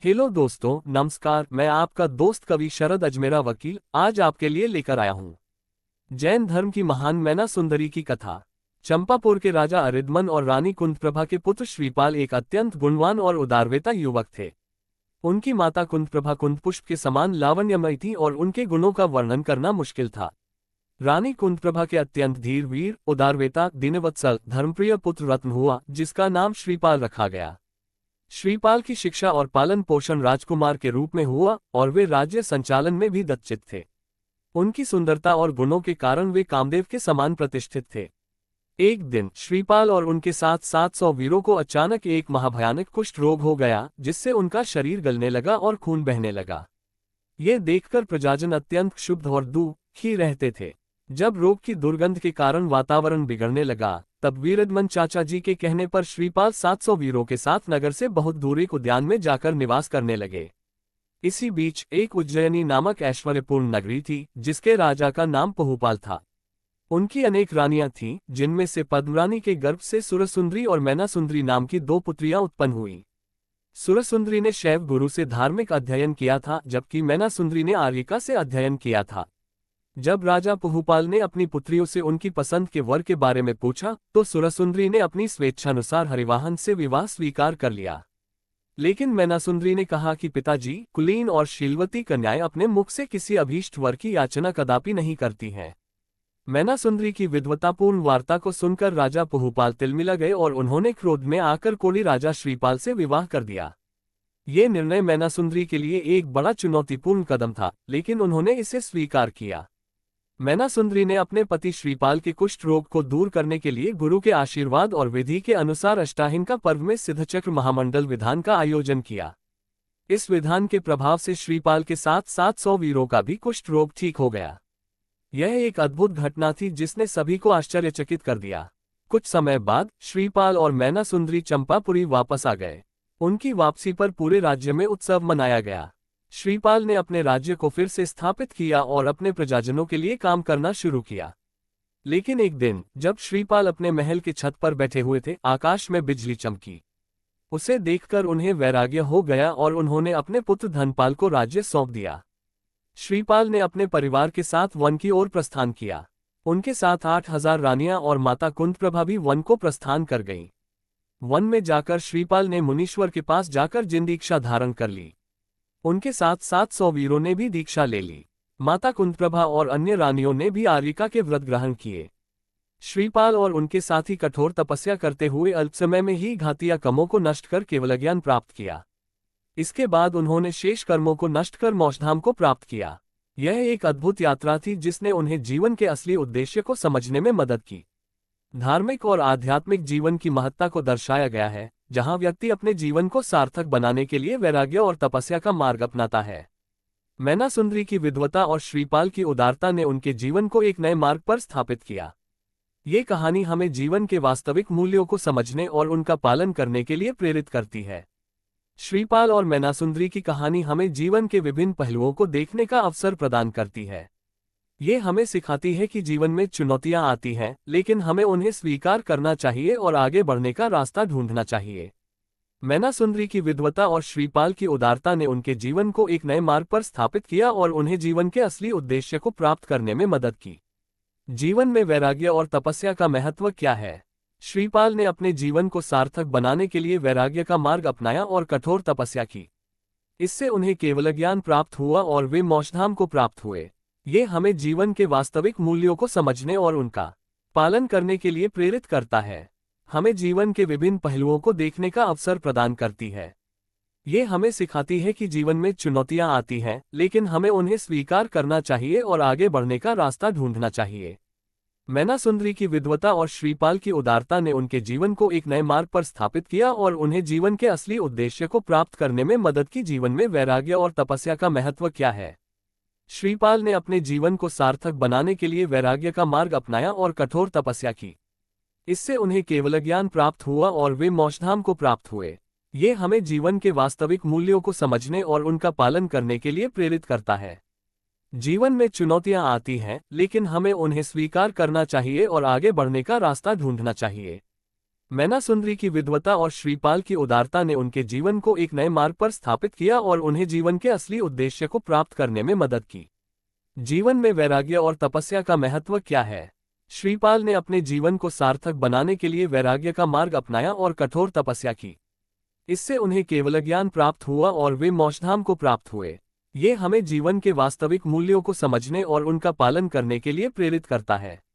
Hello दोस्तों, नमस्कार। मैं आपका दोस्त कवि शरद अजमेरा वकील आज आपके लिए लेकर आया हूँ जैन धर्म की महान मैना सुंदरी की कथा। चंपापुर के राजा अरिदमन और रानी कुंतप्रभा के पुत्र श्रीपाल एक अत्यंत गुणवान और उदारवेता युवक थे। उनकी माता कुंतप्रभा कुंतपुष्प के समान लावण्यमयी थी और उनके गुणों का वर्णन करना मुश्किल था। रानी कुंतप्रभा के अत्यंत धीर वीर उदारवेता दीनवत्सल धर्मप्रिय पुत्र रत्न हुआ, जिसका नाम श्रीपाल रखा गया। श्रीपाल की शिक्षा और पालन पोषण राजकुमार के रूप में हुआ और वे राज्य संचालन में भी दक्षित थे। उनकी सुंदरता और गुणों के कारण वे कामदेव के समान प्रतिष्ठित थे। एक दिन श्रीपाल और उनके साथ 700 वीरों को अचानक एक महाभयानक कुष्ठ रोग हो गया, जिससे उनका शरीर गलने लगा और खून बहने लगा। ये देखकर प्रजाजन अत्यंत क्षुब्ध और दुखी रहते थे। जब रोग की दुर्गंध के कारण वातावरण बिगड़ने लगा, तब वीरदमन चाचा जी के कहने पर श्रीपाल 700 वीरों के साथ नगर से बहुत दूर एक उद्यान में जाकर निवास करने लगे। इसी बीच एक उज्जयिनी नामक ऐश्वर्यपूर्ण नगरी थी, जिसके राजा का नाम पहुपाल था। उनकी अनेक रानियां थीं, जिनमें से पद्मरानी के गर्भ से सुरसुंदरी और मैनासुंदरी नाम की दो पुत्रियां उत्पन्न हुई। सुरसुंदरी ने शैव गुरु से धार्मिक अध्ययन किया था, जबकि मैनासुंदरी ने आर्यिका से अध्ययन किया था। जब राजा पहुपाल ने अपनी पुत्रियों से उनकी पसंद के वर के बारे में पूछा, तो सुरसुंदरी ने अपनी स्वेच्छानुसार हरिवाहन से विवाह स्वीकार कर लिया। लेकिन मैनासुंदरी ने कहा कि पिताजी, कुलीन और शीलवती कन्याएं अपने मुख से किसी अभीष्ट वर की याचना कदापि नहीं करती हैं। मैनासुंदरी की विद्वतापूर्ण वार्ता को सुनकर राजा पहुपाल तिलमिला गए और उन्होंने क्रोध में आकर कोली राजा श्रीपाल से विवाह कर दिया। ये निर्णय मैनासुंदरी के लिए एक बड़ा चुनौतीपूर्ण कदम था, लेकिन उन्होंने इसे स्वीकार किया। मैनासुंदरी ने अपने पति श्रीपाल के कुष्ठ रोग को दूर करने के लिए गुरु के आशीर्वाद और विधि के अनुसार अष्टाहिन का पर्व में सिद्धचक्र महामंडल विधान का आयोजन किया। इस विधान के प्रभाव से श्रीपाल के साथ 700 वीरों का भी कुष्ठ रोग ठीक हो गया। यह एक अद्भुत घटना थी जिसने सभी को आश्चर्यचकित कर दिया। कुछ समय बाद श्रीपाल और मैनासुंदरी चंपापुरी वापस आ गए। उनकी वापसी पर पूरे राज्य में उत्सव मनाया गया। श्रीपाल ने अपने राज्य को फिर से स्थापित किया और अपने प्रजाजनों के लिए काम करना शुरू किया। लेकिन एक दिन जब श्रीपाल अपने महल की छत पर बैठे हुए थे, आकाश में बिजली चमकी। उसे देखकर उन्हें वैराग्य हो गया और उन्होंने अपने पुत्र धनपाल को राज्य सौंप दिया। श्रीपाल ने अपने परिवार के साथ वन की ओर प्रस्थान किया। उनके साथ 8000 रानियां और माता कुंतप्रभा भी वन को प्रस्थान कर गईं। वन में जाकर श्रीपाल ने मुनीश्वर के पास जाकर जिन दीक्षा धारण कर ली। उनके साथ 700 वीरों ने भी दीक्षा ले ली। माता कुंतप्रभा और अन्य रानियों ने भी आर्यिका के व्रत ग्रहण किए। श्रीपाल और उनके साथी कठोर तपस्या करते हुए अल्प समय में ही घातीय कर्मों को नष्ट कर केवल ज्ञान प्राप्त किया। इसके बाद उन्होंने शेष कर्मों को नष्ट कर मोक्षधाम को प्राप्त किया। यह एक अद्भुत यात्रा थी जिसने उन्हें जीवन के असली उद्देश्य को समझने में मदद की। धार्मिक और आध्यात्मिक जीवन की महत्ता को दर्शाया गया है, जहां व्यक्ति अपने जीवन को सार्थक बनाने के लिए वैराग्य और तपस्या का मार्ग अपनाता है। मैनासुंदरी की विद्वता और श्रीपाल की उदारता ने उनके जीवन को एक नए मार्ग पर स्थापित किया। ये कहानी हमें जीवन के वास्तविक मूल्यों को समझने और उनका पालन करने के लिए प्रेरित करती है। श्रीपाल और मैनासुंदरी की कहानी हमें जीवन के विभिन्न पहलुओं को देखने का अवसर प्रदान करती है। ये हमें सिखाती है कि जीवन में चुनौतियां आती हैं, लेकिन हमें उन्हें स्वीकार करना चाहिए और आगे बढ़ने का रास्ता ढूंढना चाहिए। मैनासुंदरी की विद्वता और श्रीपाल की उदारता ने उनके जीवन को एक नए मार्ग पर स्थापित किया और उन्हें जीवन के असली उद्देश्य को प्राप्त करने में मदद की। जीवन में वैराग्य और तपस्या का महत्व क्या है? श्रीपाल ने अपने जीवन को सार्थक बनाने के लिए वैराग्य का मार्ग अपनाया और कठोर तपस्या की। इससे उन्हें केवल ज्ञान प्राप्त हुआ और वे मोक्षधाम को प्राप्त हुए। ये हमें जीवन के वास्तविक मूल्यों को समझने और उनका पालन करने के लिए प्रेरित करता है। हमें जीवन के विभिन्न पहलुओं को देखने का अवसर प्रदान करती है। ये हमें सिखाती है कि जीवन में चुनौतियां आती हैं, लेकिन हमें उन्हें स्वीकार करना चाहिए और आगे बढ़ने का रास्ता ढूंढना चाहिए। मैनासुंदरी की विद्वता और श्रीपाल की उदारता ने उनके जीवन को एक नए मार्ग पर स्थापित किया और उन्हें जीवन के असली उद्देश्य को प्राप्त करने में मदद की। जीवन में वैराग्य और तपस्या का महत्व क्या है? श्रीपाल ने अपने जीवन को सार्थक बनाने के लिए वैराग्य का मार्ग अपनाया और कठोर तपस्या की। इससे उन्हें केवल ज्ञान प्राप्त हुआ और वे मोक्षधाम को प्राप्त हुए। ये हमें जीवन के वास्तविक मूल्यों को समझने और उनका पालन करने के लिए प्रेरित करता है। जीवन में चुनौतियां आती हैं, लेकिन हमें उन्हें स्वीकार करना चाहिए और आगे बढ़ने का रास्ता ढूंढना चाहिए। मैना सुंदरी की विद्वता और श्रीपाल की उदारता ने उनके जीवन को एक नए मार्ग पर स्थापित किया और उन्हें जीवन के असली उद्देश्य को प्राप्त करने में मदद की। जीवन में वैराग्य और तपस्या का महत्व क्या है? श्रीपाल ने अपने जीवन को सार्थक बनाने के लिए वैराग्य का मार्ग अपनाया और कठोर तपस्या की। इससे उन्हें केवल ज्ञान प्राप्त हुआ और वे मोक्षधाम को प्राप्त हुए। ये हमें जीवन के वास्तविक मूल्यों को समझने और उनका पालन करने के लिए प्रेरित करता है।